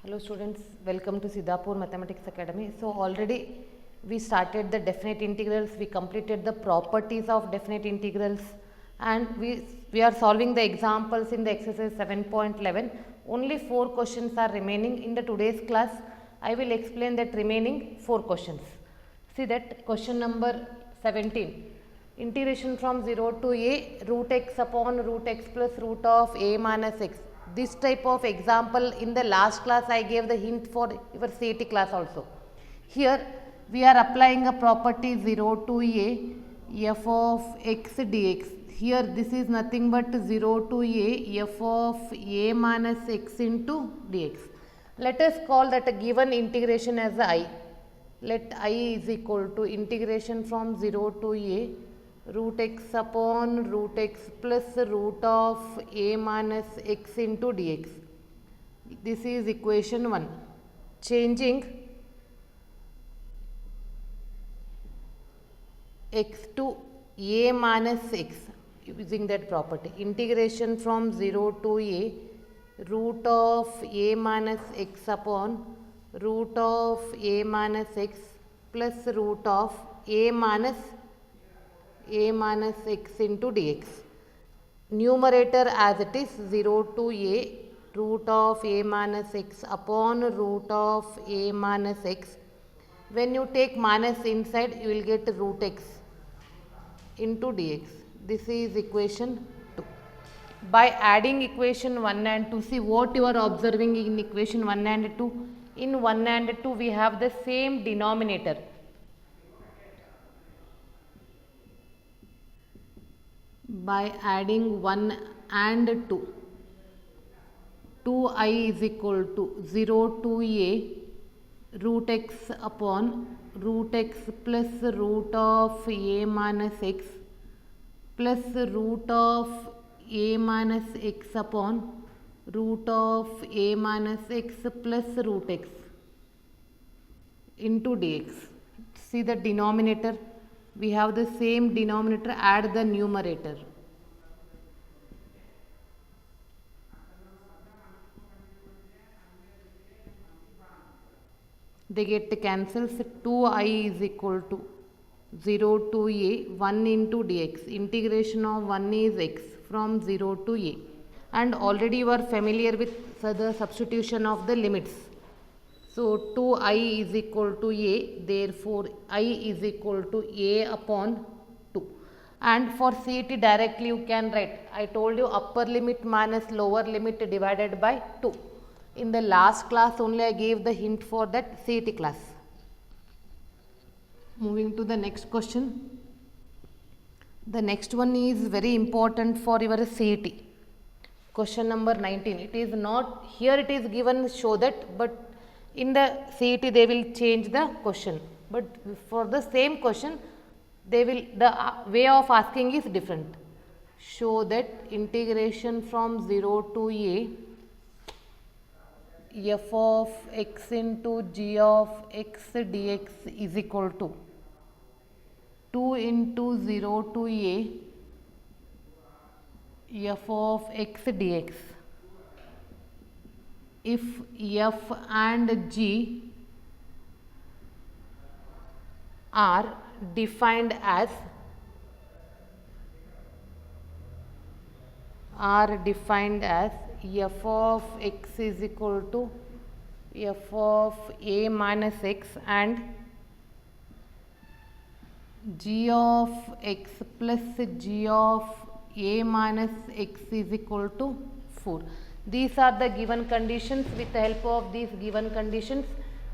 Hello students, welcome to Siddhapur Mathematics Academy. So already we started the definite integrals, we completed the properties of definite integrals, and we are solving the examples in the exercise 7.11. Only 4 questions are remaining in the today's class. I will explain that remaining 4 questions. See that question number 17. Integration from 0 to a root x upon root x plus root of a minus x. This type of example in the last class I gave the hint for your CET class also. Here we are applying a property 0 to a f of x dx. Here this is nothing but 0 to a f of a minus x into dx. Let us call that a given integration as I. Let I is equal to integration from 0 to a root x upon root x plus root of a minus x into dx. This is equation 1. Changing x to a minus x using that property. Integration from 0 to a root of a minus x upon root of a minus x plus root of a minus x into dx. Numerator as it is 0 to a root of a minus x upon root of a minus x. When you take minus inside, you will get root x into dx. This is equation 2. By adding equation 1 and 2, see what you are observing in equation 1 and 2. In 1 and 2, we have the same denominator. By adding 1 and 2, 2i is equal to 0 to a root x upon root x plus root of a minus x plus root of a minus x upon root of a minus x plus root x into dx. See the denominator. We have the same denominator, add the numerator. They get cancels. 2i is equal to 0 to a 1 into dx. Integration of 1 is x from 0 to a. And already you are familiar with the substitution of the limits. So 2i is equal to a, therefore I is equal to a upon 2. And for CET directly you can write, I told you upper limit minus lower limit divided by 2. In the last class only I gave the hint for that CET class. Moving to the next question. The next one is very important for your CET. Question number 19. It is not, here it is given show that, but in the CET they will change the question. But for the same question, they will, the way of asking is different. Show that integration from 0 to a f of x into g of x dx is equal to 2 into 0 to a f of x dx. If f and g are defined as f of x is equal to f of a minus x and g of x plus g of a minus x is equal to 4. These are the given conditions. With the help of these given conditions,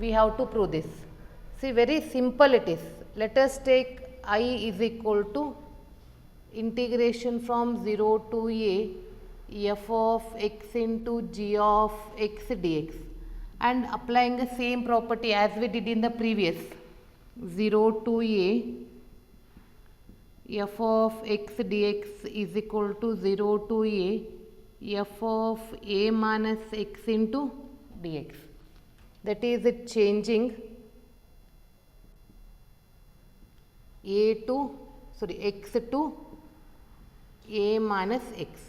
we have to prove this. See, very simple it is. Let us take I is equal to integration from 0 to a f of x into g of x dx, and applying the same property as we did in the previous 0 to a f of x dx is equal to 0 to a f of a minus x into dx. That is it, changing x to a minus x.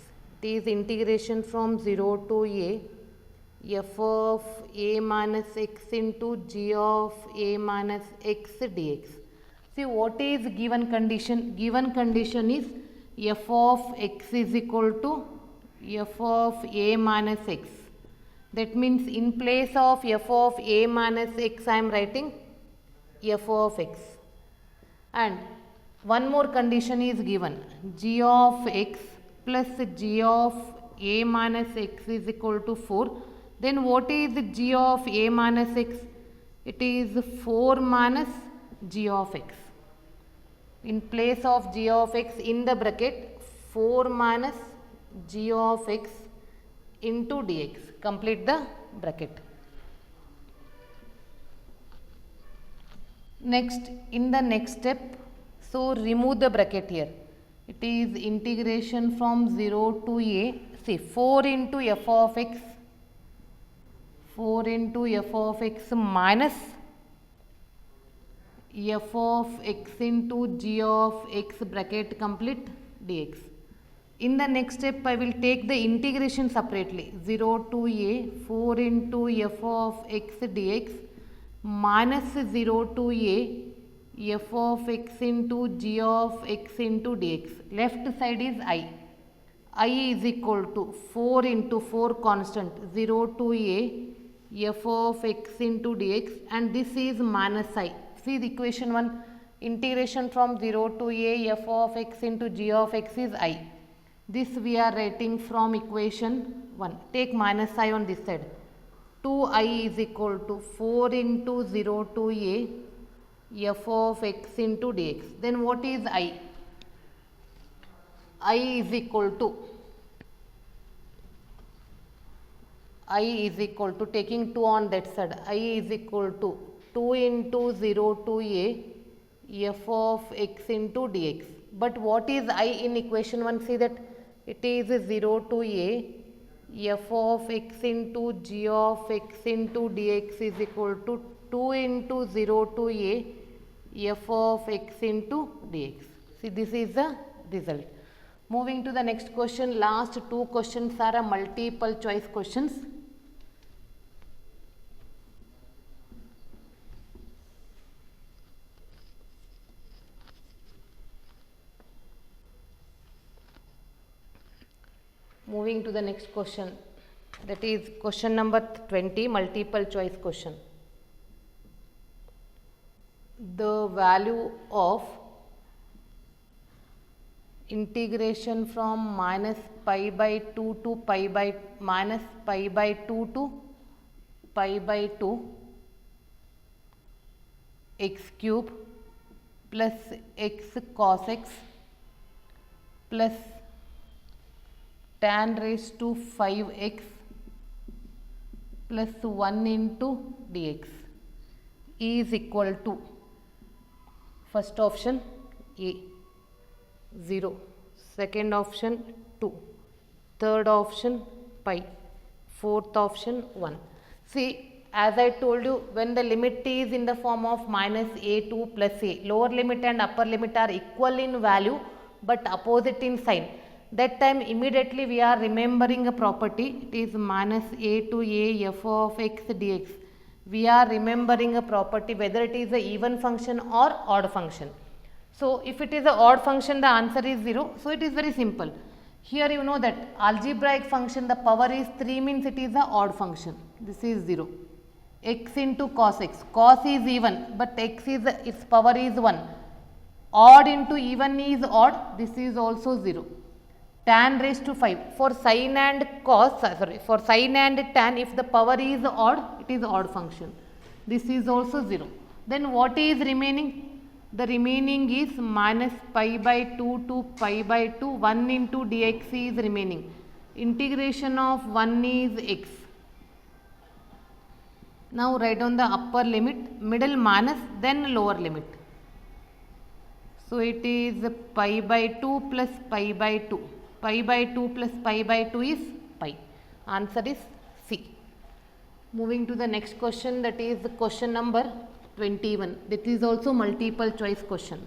It is integration from 0 to a f of a minus x into g of a minus x dx. See, what is given condition? Given condition is f of x is equal to f of a minus x. That means in place of f of a minus x I am writing f of x. And one more condition is given, g of x plus g of a minus x is equal to 4. Then what is g of a minus x? It is 4 minus g of x. In place of g of x in the bracket 4 minus g of x into dx. Complete the bracket. Next, in the next step, so remove the bracket here. It is integration from 0 to a. See, 4 into f of x, 4 into f of x minus f of x into g of x bracket complete dx. In the next step, I will take the integration separately. 0 to a, 4 into f of x dx minus 0 to a, f of x into g of x into dx. Left side is I. I is equal to 4 into 4 constant, 0 to a, f of x into dx, and this is minus I. See the equation 1, integration from 0 to a, f of x into g of x is I. This we are writing from equation 1. Take minus I on this side. 2I is equal to 4 into 0 to a, f of x into dx. Then what is I? I is equal to taking 2 on that side. I is equal to 2 into 0 to a, f of x into dx. But what is I in equation 1? See that it is 0 to a, f of x into g of x into dx is equal to 2 into 0 to a, f of x into dx. See, this is the result. Moving to the next question, last two questions are a multiple choice questions. Moving to the next question, that is question number 20, multiple choice question. The value of integration from minus pi by 2 to pi by minus pi by 2 to pi by 2 x cube plus x cos x plus tan raised to 5x plus 1 into dx is equal to, first option A 0, second option 2, third option pi, fourth option 1. See, as I told you, when the limit is in the form of minus a2 plus a, lower limit and upper limit are equal in value but opposite in sign. That time immediately we are remembering a property, it is minus a to a f of x dx. We are remembering a property whether it is a even function or odd function. So, if it is a odd function, the answer is 0. So, it is very simple. Here you know that algebraic function, the power is 3 means it is a odd function. This is 0. X into cos x. Cos is even, but x is, its power is 1. Odd into even is odd. This is also 0. Tan raised to 5. For sin and cos, for sin and tan, if the power is odd, it is odd function. This is also 0. Then what is remaining? The remaining is minus pi by 2 to pi by 2, 1 into dx is remaining. Integration of 1 is x. Now write down the upper limit, middle minus, then lower limit. So it is pi by 2 plus pi by 2. Pi by 2 plus pi by 2 is pi. Answer is C. Moving to the next question, that is question number 21. That is also multiple choice question.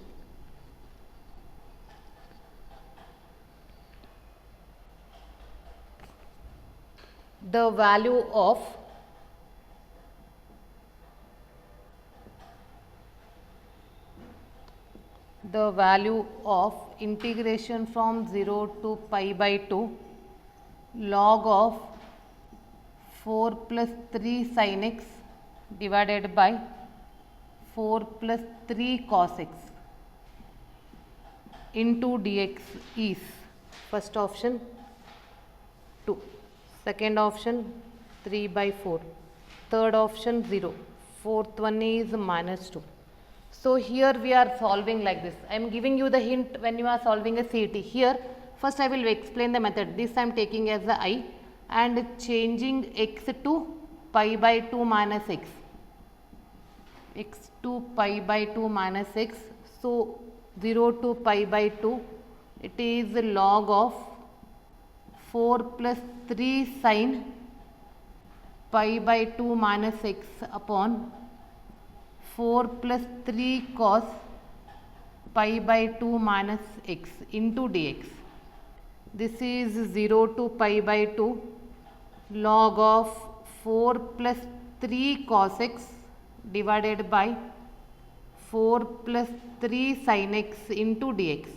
The value of the value of integration from 0 to pi by 2 log of 4 plus 3 sin x divided by 4 plus 3 cos x into dx is first option 2, second option 3 by 4, third option 0, fourth one is minus 2. So here we are solving like this. I am giving you the hint when you are solving a CET. Here first I will explain the method. This I am taking as the I and changing x to pi by 2 minus x. X to pi by 2 minus x. So 0 to pi by 2, it is log of 4 plus 3 sin pi by 2 minus x upon 4 plus 3 cos pi by 2 minus x into dx. This is 0 to pi by 2 log of 4 plus 3 cos x divided by 4 plus 3 sin x into dx,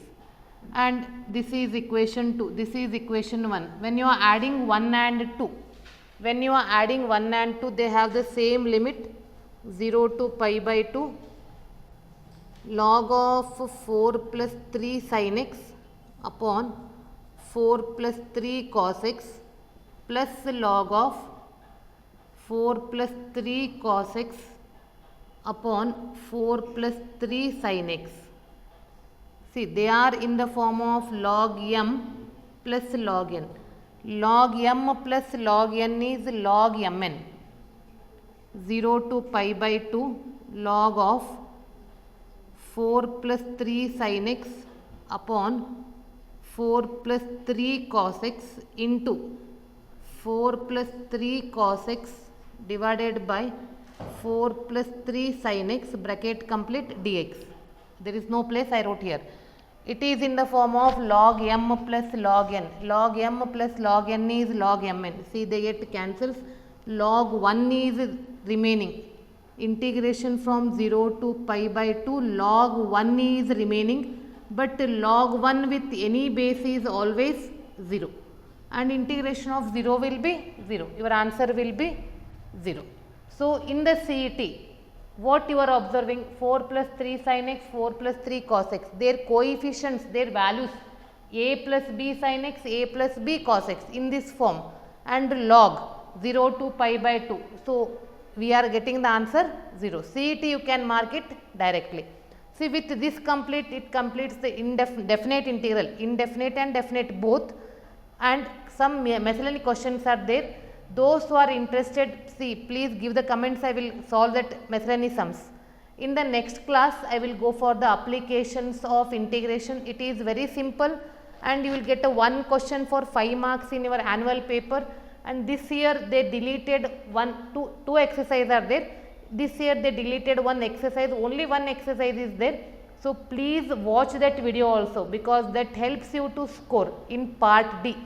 and this is equation 2, this is equation 1. When you are adding 1 and 2, when you are adding 1 and 2, they have the same limit, 0 to pi by 2 log of 4 plus 3 sin x upon 4 plus 3 cos x plus log of 4 plus 3 cos x upon 4 plus 3 sin x. See, they are in the form of log m plus log n. Log m plus log n is log mn. 0 to pi by 2 log of 4 plus 3 sin x upon 4 plus 3 cos x into 4 plus 3 cos x divided by 4 plus 3 sin x bracket complete dx. There is no place, I wrote here. It is in the form of log m plus log n. Log m plus log n is log mn. See, they get cancels. Log 1 is remaining. Integration from 0 to pi by 2, log 1 is remaining, but log 1 with any base is always 0, and integration of 0 will be 0. Your answer will be 0. So in the CET, what you are observing, 4 plus 3 sin x, 4 plus 3 cos x, their coefficients, their values, a plus b sin x, a plus b cos x in this form, and log 0 to pi by 2. So we are getting the answer 0. CET you can mark it directly. See, with this complete, it completes the definite integral, indefinite and definite both, and some miscellaneous questions are there. Those who are interested, see, please give the comments, I will solve that miscellaneous sums. In the next class, I will go for the applications of integration. It is very simple and you will get a one question for 5 marks in your annual paper, and this year they deleted two exercises are there. This year they deleted one exercise, only one exercise is there. So please watch that video also, because that helps you to score in part D.